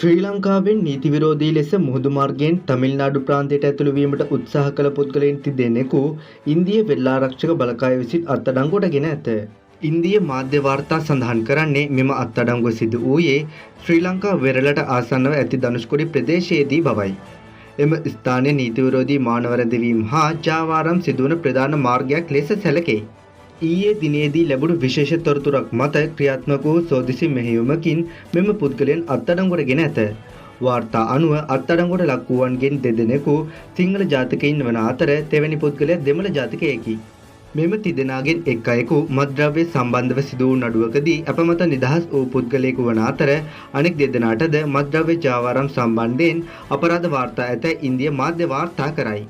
ශ්‍රී ලංකාවෙන් නීති විරෝධී ලෙස මුහුදු මාර්ගයෙන් තමිල්නාඩු ප්‍රාන්තයට ඇතුළු වීමට උත්සාහ කළ පුද්ගලයන් තිදෙනෙකු ඉන්දිය වෙළාරක්ෂක බලකාය විසින් අත්අඩංගුවට ගෙන ඇත. ඉන්දිය මාධ්‍ය වාර්තා සඳහන් කරන්නේ මෙම අත්අඩංගුව සිදු වූයේ ශ්‍රී ලංකා වෙරළට ආසන්නව ඇති ධනුෂ්කොඩි ප්‍රදේශයේදී බවයි. එම ස්ථානයේ නීති විරෝධී මානව රැඳවීම හා ජාවාරම් සිදුවන ප්‍රධාන මාර්ගයක් ලෙස සැලකේ. ඊයේ දිනේදී ලැබුණු විශේෂ තොරතුරක් මත ක්‍රියාත්මක වූ සෝදිසි මෙහෙයුමකින් මෙම පුද්ගලයන් අත්අඩංගුවට ගෙන ඇත. වාර්තා අනුව අත්අඩංගුවට ලක් වූවන්ගෙන් දෙදෙනෙකු සිංහල ජාතිකයින් වන අතර තෙවැනි පුද්ගලයා දෙමළ ජාතිකයෙකි. මෙම තිදෙනාගෙන් එක් අයෙකු මත්ද්‍රව්‍ය සම්බන්ධව සිදු වූ නඩුවකදී අපමත නිදහස් වූ පුද්ගලයෙකු වන අතර අනෙක් දෙදෙනාටද මත්ද්‍රව්‍ය ජාවාරම් සම්බන්ධයෙන් අපරාධ වාර්තා ඇතැයි ඉන්දිය මාධ්‍ය වාර්තා කරයි.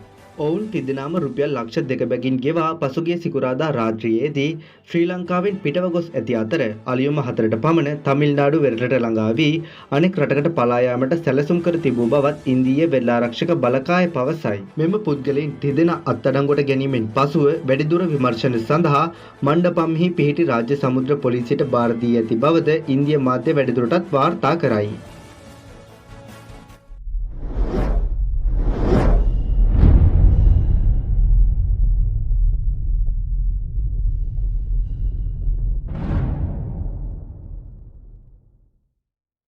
ඔවුන් තිදෙනාම රුපියල් ලක්ෂ 2 බැගින් ගෙවා පසුගිය සිකුරාදා රාත්‍රියේදී ශ්‍රී ලංකාවෙන් පිටව ගොස් ඇති අතර අලියොම 4ට පමණ තමිල්නාඩු වෙරළට ළඟා වී අනෙක් රටකට පලා යාමට සැලසුම් කර තිබූ බවත් ඉන්දීය වෙළාරක්ෂක බලකාය පවසයි. මෙම පුද්ගලයන් තිදෙනා අත්අඩංගුවට ගැනීමෙන් පසුව වැඩිදුර විමර්ශන සඳහා මණ්ඩපම්හි පිහිටි රාජ්‍ය සමුද්‍ර පොලිසියට භාර දී ඇති බවද ඉන්දිය මාධ්‍ය වැඩිදුරටත් වාර්තා කරයි.